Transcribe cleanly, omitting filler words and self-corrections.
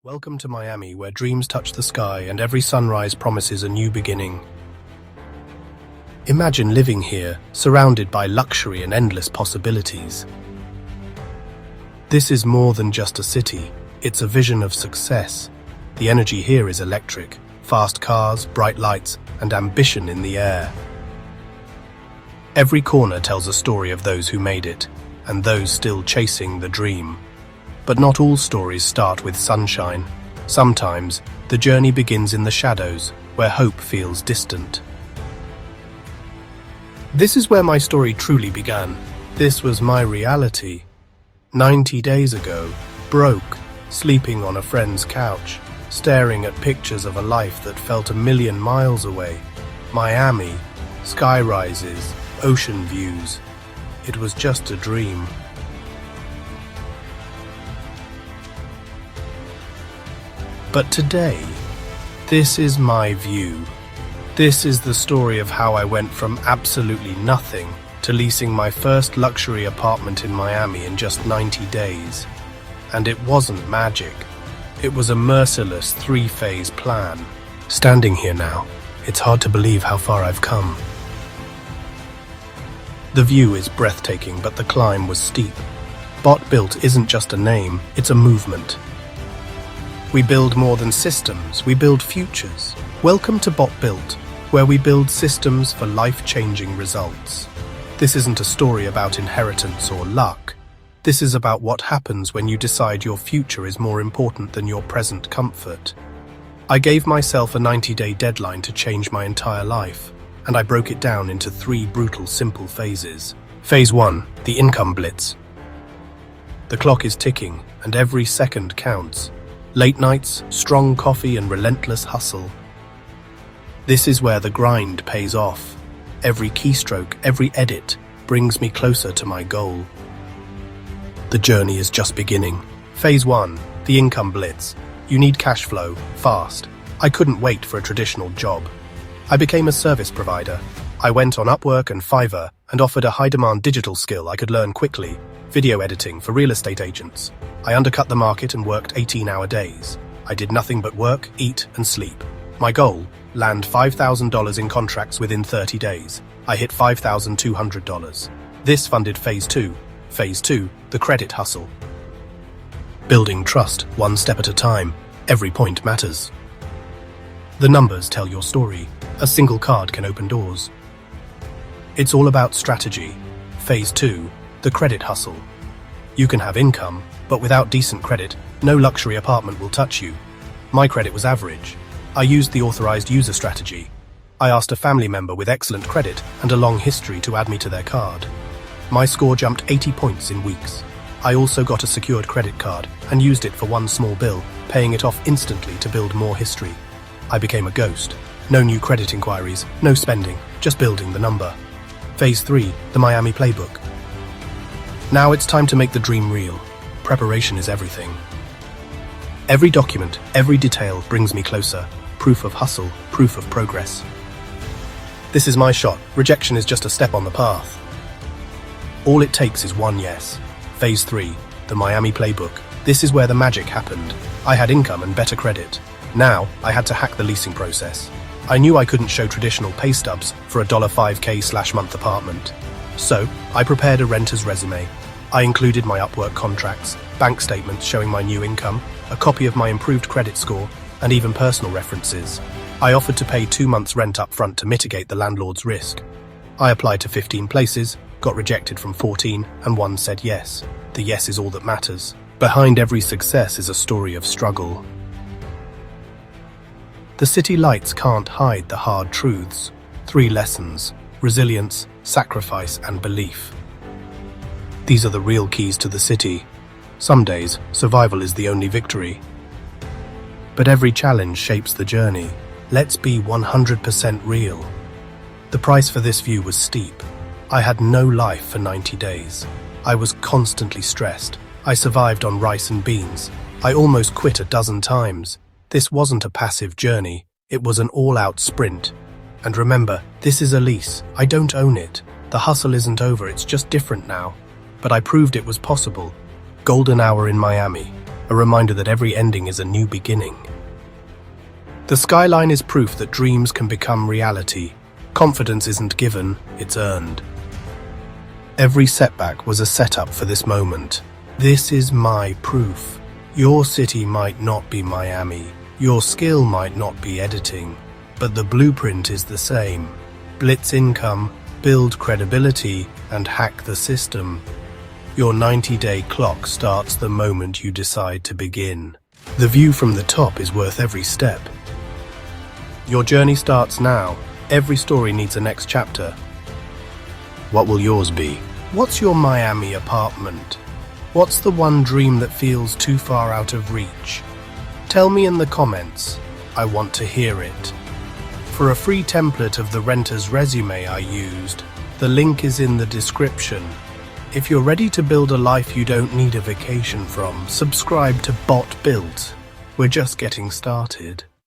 Welcome to Miami, where dreams touch the sky and every sunrise promises a new beginning. Imagine living here, surrounded by luxury and endless possibilities. This is more than just a city, it's a vision of success. The energy here is electric, fast cars, bright lights, and ambition in the air. Every corner tells a story of those who made it, and those still chasing the dream. But not all stories start with sunshine. Sometimes, the journey begins in the shadows, where hope feels distant. This is where my story truly began. This was my reality. 90 days ago, broke, sleeping on a friend's couch, staring at pictures of a life that felt a million miles away. Miami, sky rises, ocean views. It was just a dream. But today, this is my view. This is the story of how I went from absolutely nothing to leasing my first luxury apartment in Miami in just 90 days. And it wasn't magic. It was a merciless three-phase plan. Standing here now, it's hard to believe how far I've come. The view is breathtaking, but the climb was steep. BotBuilt isn't just a name, it's a movement. We build more than systems, we build futures. Welcome to BotBuilt, where we build systems for life-changing results. This isn't a story about inheritance or luck. This is about what happens when you decide your future is more important than your present comfort. I gave myself a 90-day deadline to change my entire life, and I broke it down into 3 brutal, simple phases. Phase 1, the Income Blitz. The clock is ticking, and every second counts. Late nights, strong coffee, and relentless hustle. This is where the grind pays off. Every keystroke, every edit brings me closer to my goal. The journey is just beginning. Phase 1, the Income Blitz. You need cash flow, fast. I couldn't wait for a traditional job. I became a service provider. I went on Upwork and Fiverr and offered a high-demand digital skill I could learn quickly, video editing for real estate agents. I undercut the market and worked 18-hour days. I did nothing but work, eat, and sleep. My goal, land $5,000 in contracts within 30 days. I hit $5,200. This funded Phase 2. Phase 2, the credit hustle. Building trust, one step at a time. Every point matters. The numbers tell your story. A single card can open doors. It's all about strategy. Phase 2, the credit hustle. You can have income, but without decent credit, no luxury apartment will touch you. My credit was average. I used the authorized user strategy. I asked a family member with excellent credit and a long history to add me to their card. My score jumped 80 points in weeks. I also got a secured credit card and used it for one small bill, paying it off instantly to build more history. I became a ghost. No new credit inquiries, no spending, just building the number. Phase 3, the Miami playbook. Now it's time to make the dream real. Preparation is everything. Every document, every detail brings me closer. Proof of hustle, proof of progress. This is my shot. Rejection is just a step on the path. All it takes is one yes. Phase 3, the Miami playbook. This is where the magic happened. I had income and better credit. Now, I had to hack the leasing process. I knew I couldn't show traditional pay stubs for a $5K/month apartment. So, I prepared a renter's resume. I included my Upwork contracts, bank statements showing my new income, a copy of my improved credit score, and even personal references. I offered to pay 2 months' rent up front to mitigate the landlord's risk. I applied to 15 places, got rejected from 14, and one said yes. The yes is all that matters. Behind every success is a story of struggle. The city lights can't hide the hard truths. 3 lessons: resilience, sacrifice, and belief. These are the real keys to the city. Some days, survival is the only victory. But every challenge shapes the journey. Let's be 100% real. The price for this view was steep. I had no life for 90 days. I was constantly stressed. I survived on rice and beans. I almost quit a dozen times. This wasn't a passive journey. It was an all-out sprint. And remember, this is a lease. I don't own it. The hustle isn't over, it's just different now. But I proved it was possible. Golden hour in Miami. a reminder that every ending is a new beginning. The skyline is proof that dreams can become reality. Confidence isn't given, it's earned. Every setback was a setup for this moment. This is my proof. Your city might not be Miami, your skill might not be editing, but the blueprint is the same. Blitz income, build credibility, and hack the system. Your 90-day clock starts the moment you decide to begin. The view from the top is worth every step. Your journey starts now. Every story needs a next chapter. What will yours be? What's your Miami apartment? What's the one dream that feels too far out of reach? Tell me in the comments. I want to hear it. For a free template of the renter's resume I used, the link is in the description. If you're ready to build a life you don't need a vacation from, subscribe to BotBuilt. We're just getting started.